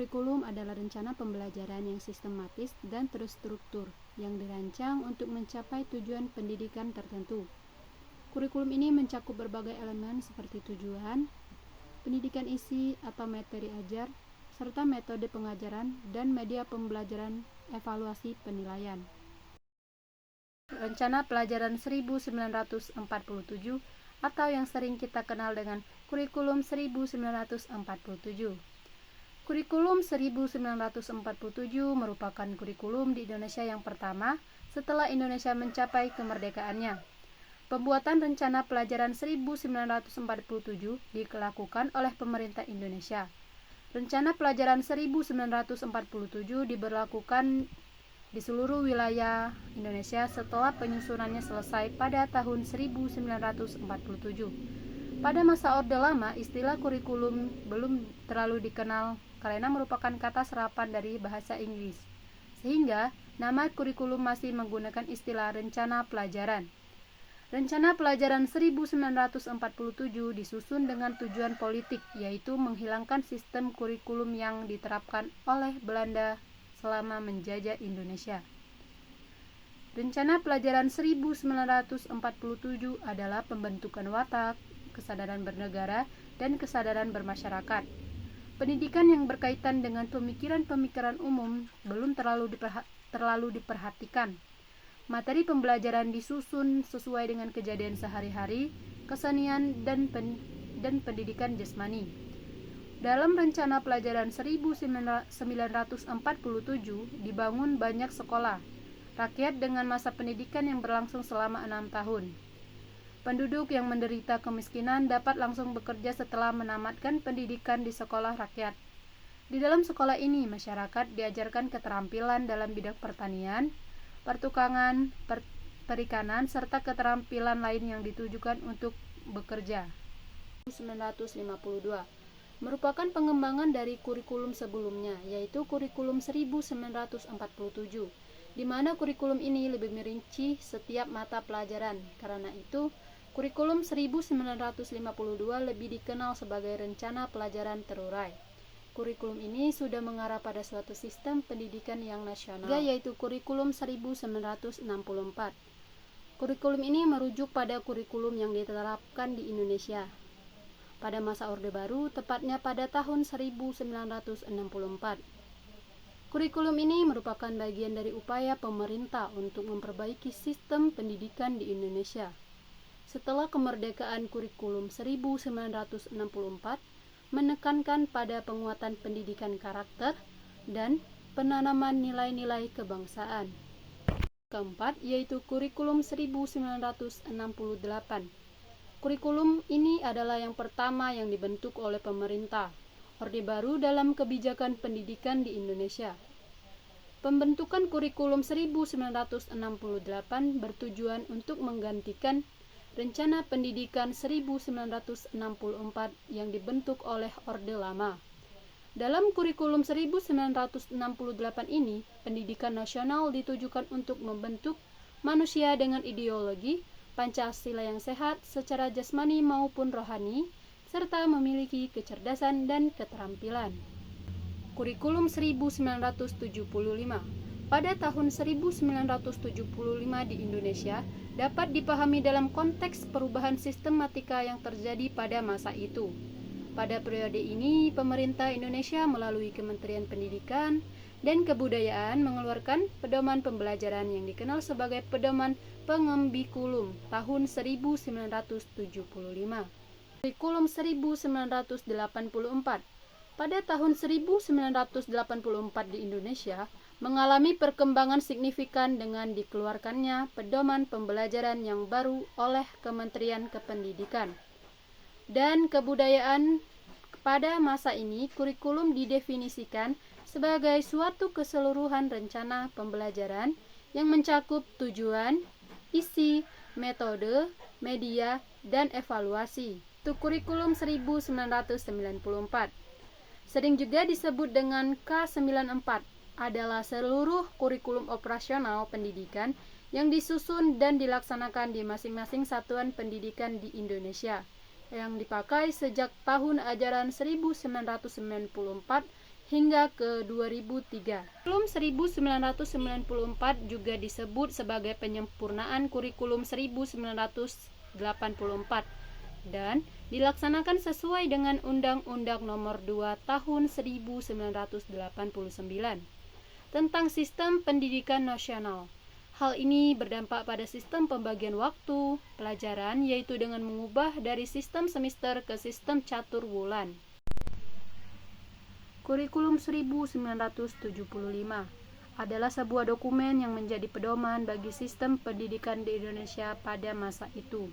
Kurikulum adalah rencana pembelajaran yang sistematis dan terstruktur yang dirancang untuk mencapai tujuan pendidikan tertentu. Kurikulum ini mencakup berbagai elemen seperti tujuan, pendidikan isi atau materi ajar, serta metode pengajaran dan media pembelajaran, evaluasi penilaian. Rencana Pelajaran 1947 atau yang sering kita kenal dengan Kurikulum 1947. Kurikulum 1947 merupakan kurikulum di Indonesia yang pertama setelah Indonesia mencapai kemerdekaannya. Pembuatan Rencana Pelajaran 1947 dilakukan oleh pemerintah Indonesia. Rencana Pelajaran 1947 diberlakukan di seluruh wilayah Indonesia setelah penyusunannya selesai pada tahun 1947. Pada masa Orde Lama, istilah kurikulum belum terlalu dikenal karena merupakan kata serapan dari bahasa Inggris, sehingga nama kurikulum masih menggunakan istilah rencana pelajaran. Rencana Pelajaran 1947 disusun dengan tujuan politik, yaitu menghilangkan sistem kurikulum yang diterapkan oleh Belanda selama menjajah Indonesia. Rencana Pelajaran 1947 adalah pembentukan watak, kesadaran bernegara, dan kesadaran bermasyarakat. Pendidikan yang berkaitan dengan pemikiran-pemikiran umum belum terlalu diperhatikan. Materi pembelajaran disusun sesuai dengan kejadian sehari-hari, kesenian, dan pendidikan jasmani. Dalam Rencana Pelajaran 1947 dibangun banyak sekolah rakyat dengan masa pendidikan yang berlangsung selama 6 tahun. Penduduk yang menderita kemiskinan dapat langsung bekerja setelah menamatkan pendidikan di sekolah rakyat. Di dalam sekolah ini, masyarakat diajarkan keterampilan dalam bidang pertanian, pertukangan, perikanan, serta keterampilan lain yang ditujukan untuk bekerja. 1952 merupakan pengembangan dari kurikulum sebelumnya, yaitu kurikulum 1947, di mana kurikulum ini lebih merinci setiap mata pelajaran. Karena itu, kurikulum 1952 lebih dikenal sebagai rencana pelajaran terurai. Kurikulum ini sudah mengarah pada suatu sistem pendidikan yang nasional, yaitu kurikulum 1964. Kurikulum ini merujuk pada kurikulum yang diterapkan di Indonesia pada masa Orde Baru, tepatnya pada tahun 1964. Kurikulum ini merupakan bagian dari upaya pemerintah untuk memperbaiki sistem pendidikan di Indonesia. Setelah kemerdekaan, kurikulum 1964 menekankan pada penguatan pendidikan karakter dan penanaman nilai-nilai kebangsaan. Keempat, yaitu kurikulum 1968. Kurikulum ini adalah yang pertama yang dibentuk oleh pemerintah Orde Baru dalam kebijakan pendidikan di Indonesia. Pembentukan kurikulum 1968 bertujuan untuk menggantikan Rencana Pendidikan 1964 yang dibentuk oleh Orde Lama. Dalam kurikulum 1968 ini, pendidikan nasional ditujukan untuk membentuk manusia dengan ideologi Pancasila yang sehat secara jasmani maupun rohani, serta memiliki kecerdasan dan keterampilan. Kurikulum 1975. Pada tahun 1975 di Indonesia dapat dipahami dalam konteks perubahan sistematika yang terjadi pada masa itu. Pada periode ini, pemerintah Indonesia melalui Kementerian Pendidikan dan Kebudayaan mengeluarkan pedoman pembelajaran yang dikenal sebagai Pedoman Pengembikulum tahun 1975. Kurikulum 1984. Pada tahun 1984 di Indonesia mengalami perkembangan signifikan dengan dikeluarkannya pedoman pembelajaran yang baru oleh Kementerian Kependidikan dan Kebudayaan. Pada masa ini, kurikulum didefinisikan sebagai suatu keseluruhan rencana pembelajaran yang mencakup tujuan, isi, metode, media, dan evaluasi. Itu kurikulum 1994. Sering juga disebut dengan K94, adalah seluruh kurikulum operasional pendidikan yang disusun dan dilaksanakan di masing-masing satuan pendidikan di Indonesia, yang dipakai sejak tahun ajaran 1994 hingga ke 2003. Kurikulum 1994 juga disebut sebagai penyempurnaan kurikulum 1984 dan dilaksanakan sesuai dengan Undang-Undang Nomor 2 Tahun 1989 tentang Sistem Pendidikan Nasional. Hal ini berdampak pada sistem pembagian waktu pelajaran, yaitu dengan mengubah dari sistem semester ke sistem catur bulan. Kurikulum 1975 adalah sebuah dokumen yang menjadi pedoman bagi sistem pendidikan di Indonesia pada masa itu.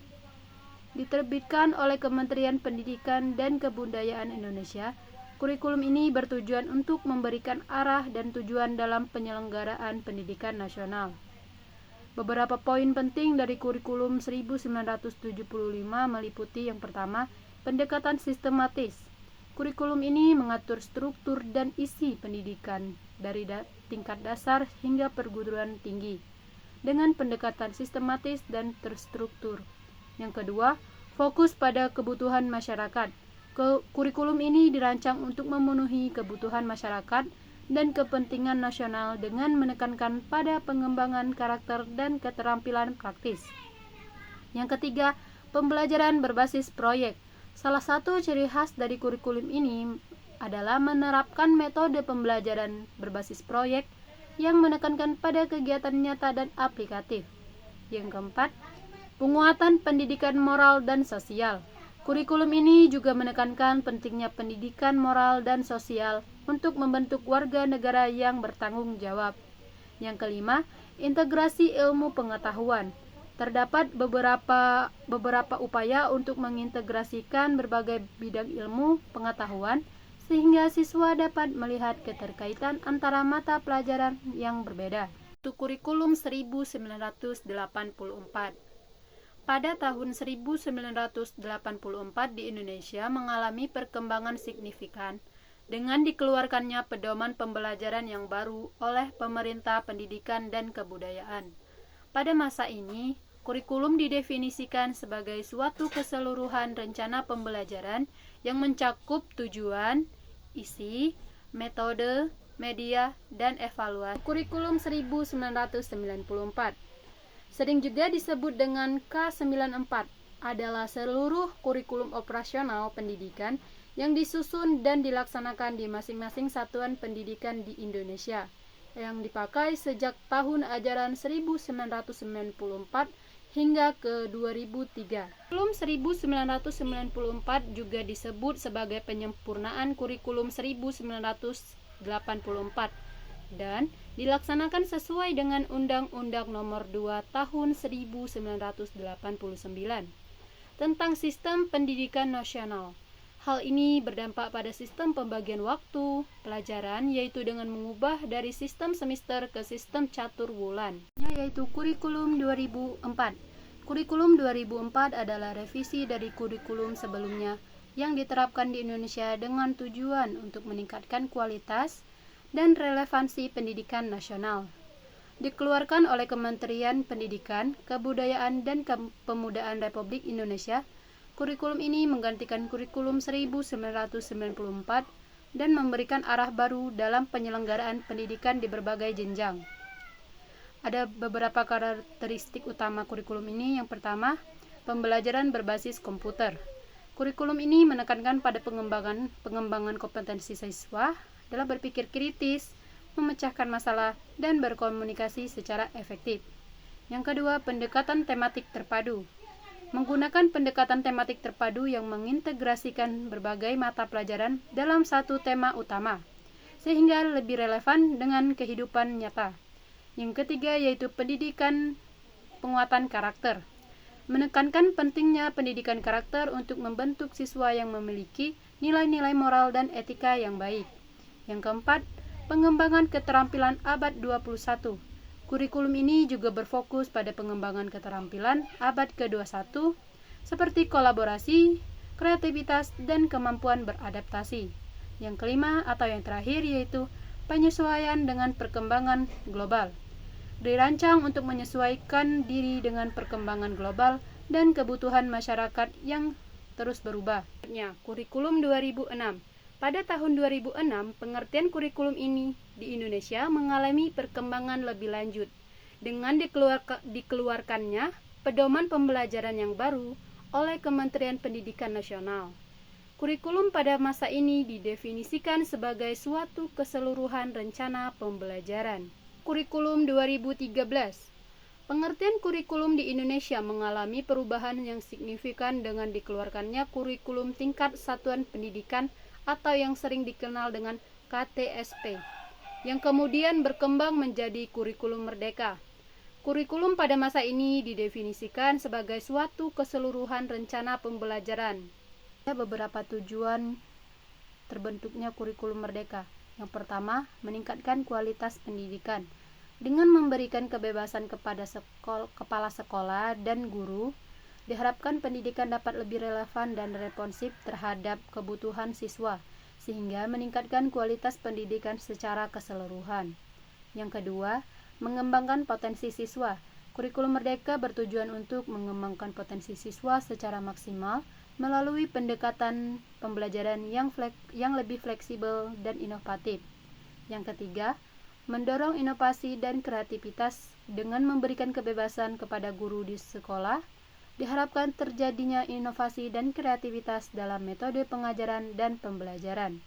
Diterbitkan oleh Kementerian Pendidikan dan Kebudayaan Indonesia, kurikulum ini bertujuan untuk memberikan arah dan tujuan dalam penyelenggaraan pendidikan nasional. Beberapa poin penting dari kurikulum 1975 meliputi yang pertama, pendekatan sistematis. Kurikulum ini mengatur struktur dan isi pendidikan dari tingkat dasar hingga perguruan tinggi dengan pendekatan sistematis dan terstruktur. Yang kedua, fokus pada kebutuhan masyarakat. Kurikulum ini dirancang untuk memenuhi kebutuhan masyarakat dan kepentingan nasional dengan menekankan pada pengembangan karakter dan keterampilan praktis. Yang ketiga, pembelajaran berbasis proyek. Salah satu ciri khas dari kurikulum ini adalah menerapkan metode pembelajaran berbasis proyek yang menekankan pada kegiatan nyata dan aplikatif. Yang keempat, penguatan pendidikan moral dan sosial. Kurikulum ini juga menekankan pentingnya pendidikan moral dan sosial untuk membentuk warga negara yang bertanggung jawab. Yang kelima, integrasi ilmu pengetahuan. Terdapat beberapa upaya untuk mengintegrasikan berbagai bidang ilmu pengetahuan sehingga siswa dapat melihat keterkaitan antara mata pelajaran yang berbeda. Untuk kurikulum 1984. Pada tahun 1984 di Indonesia mengalami perkembangan signifikan dengan dikeluarkannya pedoman pembelajaran yang baru oleh Pemerintah Pendidikan dan Kebudayaan. Pada masa ini, kurikulum didefinisikan sebagai suatu keseluruhan rencana pembelajaran yang mencakup tujuan, isi, metode, media, dan evaluasi. Kurikulum 1994 sering juga disebut dengan K94, adalah seluruh kurikulum operasional pendidikan yang disusun dan dilaksanakan di masing-masing satuan pendidikan di Indonesia, yang dipakai sejak tahun ajaran 1994 hingga ke 2003. Kurikulum 1994 juga disebut sebagai penyempurnaan kurikulum 1984 dan dilaksanakan sesuai dengan Undang-Undang Nomor 2 Tahun 1989 tentang Sistem Pendidikan Nasional. Hal ini berdampak pada sistem pembagian waktu pelajaran, yaitu dengan mengubah dari sistem semester ke sistem catur bulan, yaitu kurikulum 2004. Kurikulum 2004 adalah revisi dari kurikulum sebelumnya yang diterapkan di Indonesia dengan tujuan untuk meningkatkan kualitas dan relevansi pendidikan nasional. Dikeluarkan oleh Kementerian Pendidikan, Kebudayaan, dan Kepemudaan Republik Indonesia, kurikulum ini menggantikan kurikulum 1994 dan memberikan arah baru dalam penyelenggaraan pendidikan di berbagai jenjang. Ada beberapa karakteristik utama kurikulum ini. Yang pertama, pembelajaran berbasis komputer. Kurikulum ini menekankan pada pengembangan kompetensi siswa dalam berpikir kritis, memecahkan masalah, dan berkomunikasi secara efektif. Yang kedua, pendekatan tematik terpadu. Menggunakan pendekatan tematik terpadu yang mengintegrasikan berbagai mata pelajaran dalam satu tema utama, sehingga lebih relevan dengan kehidupan nyata. Yang ketiga, yaitu pendidikan penguatan karakter. Menekankan pentingnya pendidikan karakter untuk membentuk siswa yang memiliki nilai-nilai moral dan etika yang baik. Yang keempat, pengembangan keterampilan abad 21. Kurikulum ini juga berfokus pada pengembangan keterampilan abad ke-21 seperti kolaborasi, kreativitas, dan kemampuan beradaptasi. Yang kelima atau yang terakhir yaitu penyesuaian dengan perkembangan global. Dirancang untuk menyesuaikan diri dengan perkembangan global dan kebutuhan masyarakat yang terus berubah. Kurikulum 2006. Pada tahun 2006, pengertian kurikulum ini di Indonesia mengalami perkembangan lebih lanjut dengan dikeluarkannya pedoman pembelajaran yang baru oleh Kementerian Pendidikan Nasional. Kurikulum pada masa ini didefinisikan sebagai suatu keseluruhan rencana pembelajaran. Kurikulum 2013. Pengertian kurikulum di Indonesia mengalami perubahan yang signifikan dengan dikeluarkannya kurikulum tingkat satuan pendidikan atau yang sering dikenal dengan KTSP, yang kemudian berkembang menjadi kurikulum merdeka. Kurikulum pada masa ini didefinisikan sebagai suatu keseluruhan rencana pembelajaran. Ada beberapa tujuan terbentuknya kurikulum merdeka. Yang pertama, meningkatkan kualitas pendidikan. Dengan memberikan kebebasan kepada kepala sekolah dan guru, diharapkan pendidikan dapat lebih relevan dan responsif terhadap kebutuhan siswa, sehingga meningkatkan kualitas pendidikan secara keseluruhan. Yang kedua, mengembangkan potensi siswa. Kurikulum merdeka bertujuan untuk mengembangkan potensi siswa secara maksimal melalui pendekatan pembelajaran yang lebih fleksibel dan inovatif. Yang ketiga, mendorong inovasi dan kreativitas dengan memberikan kebebasan kepada guru di sekolah. Diharapkan terjadinya inovasi dan kreativitas dalam metode pengajaran dan pembelajaran.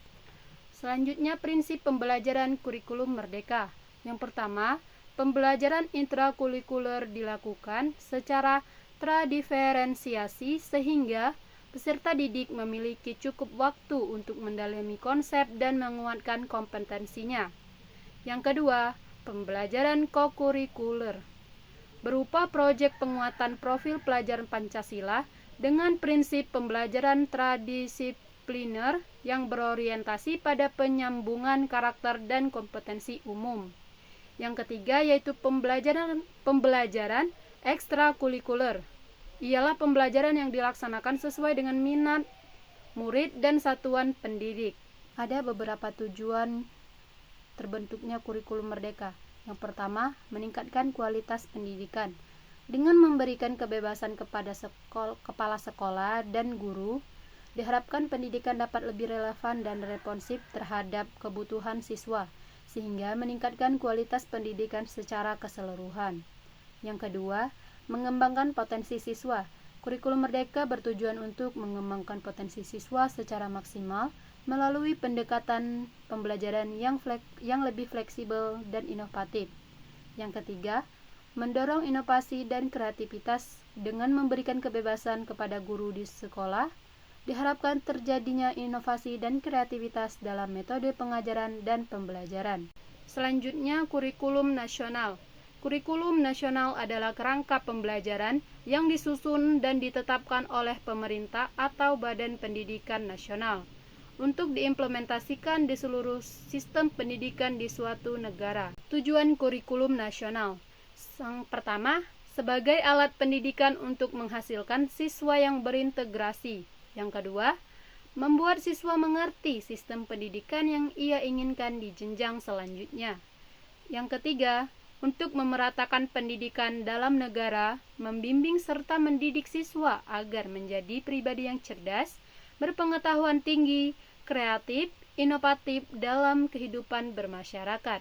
Selanjutnya, prinsip pembelajaran kurikulum merdeka. Yang pertama, pembelajaran intrakurikuler dilakukan secara tradiferensiasi sehingga peserta didik memiliki cukup waktu untuk mendalami konsep dan menguatkan kompetensinya. Yang kedua, pembelajaran kokurikuler berupa proyek penguatan profil pelajaran Pancasila dengan prinsip pembelajaran tradidisipliner yang berorientasi pada penyambungan karakter dan kompetensi umum. Yang ketiga yaitu pembelajaran ekstrakurikuler. Ialah pembelajaran yang dilaksanakan sesuai dengan minat murid dan satuan pendidik. Ada beberapa tujuan terbentuknya kurikulum merdeka. Yang pertama, meningkatkan kualitas pendidikan. Dengan memberikan kebebasan kepada kepala sekolah dan guru, diharapkan pendidikan dapat lebih relevan dan responsif terhadap kebutuhan siswa, sehingga meningkatkan kualitas pendidikan secara keseluruhan. Yang kedua, mengembangkan potensi siswa. Kurikulum merdeka bertujuan untuk mengembangkan potensi siswa secara maksimal melalui pendekatan pembelajaran yang lebih fleksibel dan inovatif. Yang ketiga, mendorong inovasi dan kreativitas dengan memberikan kebebasan kepada guru di sekolah. Diharapkan terjadinya inovasi dan kreativitas dalam metode pengajaran dan pembelajaran. Selanjutnya, kurikulum nasional. Kurikulum nasional adalah kerangka pembelajaran yang disusun dan ditetapkan oleh pemerintah atau Badan Pendidikan Nasional untuk diimplementasikan di seluruh sistem pendidikan di suatu negara. Tujuan kurikulum nasional. Yang pertama, sebagai alat pendidikan untuk menghasilkan siswa yang berintegrasi. Yang kedua, membuat siswa mengerti sistem pendidikan yang ia inginkan di jenjang selanjutnya. Yang ketiga, untuk memeratakan pendidikan dalam negara, membimbing serta mendidik siswa agar menjadi pribadi yang cerdas, berpengetahuan tinggi, kreatif, inovatif dalam kehidupan bermasyarakat.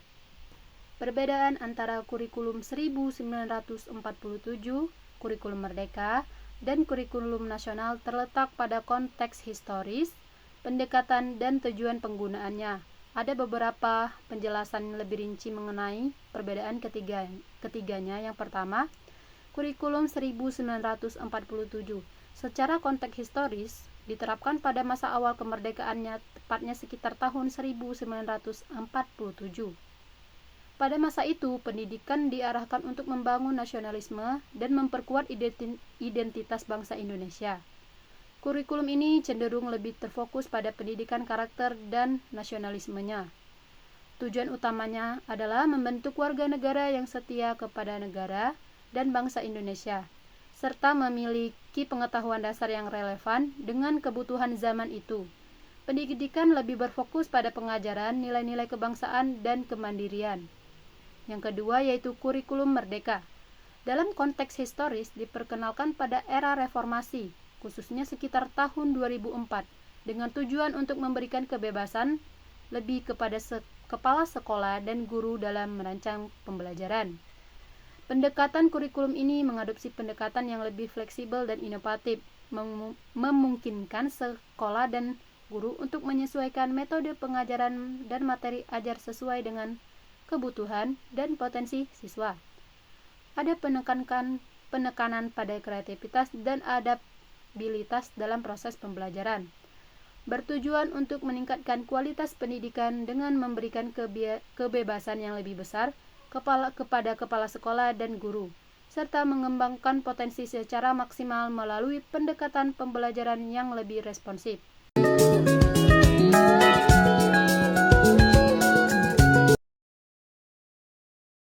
Perbedaan antara kurikulum 1947, kurikulum merdeka, dan kurikulum nasional terletak pada konteks historis, pendekatan, dan tujuan penggunaannya. Ada beberapa penjelasan lebih rinci mengenai perbedaan ketiganya. Yang pertama, kurikulum 1947 secara konteks historis diterapkan pada masa awal kemerdekaannya, tepatnya sekitar tahun 1947. Pada masa itu, pendidikan diarahkan untuk membangun nasionalisme dan memperkuat identitas bangsa Indonesia. Kurikulum ini cenderung lebih terfokus pada pendidikan karakter dan nasionalismenya. Tujuan utamanya adalah membentuk warga negara yang setia kepada negara dan bangsa Indonesia, serta memiliki pengetahuan dasar yang relevan dengan kebutuhan zaman itu. Pendidikan lebih berfokus pada pengajaran nilai-nilai kebangsaan dan kemandirian. Yang kedua yaitu kurikulum merdeka. Dalam konteks historis diperkenalkan pada era reformasi, khususnya sekitar tahun 2004. dengan tujuan untuk memberikan kebebasan lebih kepada kepala sekolah dan guru dalam merancang pembelajaran. Pendekatan kurikulum ini mengadopsi pendekatan yang lebih fleksibel dan inovatif, memungkinkan sekolah dan guru untuk menyesuaikan metode pengajaran dan materi ajar sesuai dengan kebutuhan dan potensi siswa. Ada penekanan pada kreativitas dan adaptabilitas dalam proses pembelajaran, bertujuan untuk meningkatkan kualitas pendidikan dengan memberikan kebebasan yang lebih besar kepada kepala sekolah dan guru, serta mengembangkan potensi secara maksimal melalui pendekatan pembelajaran yang lebih responsif.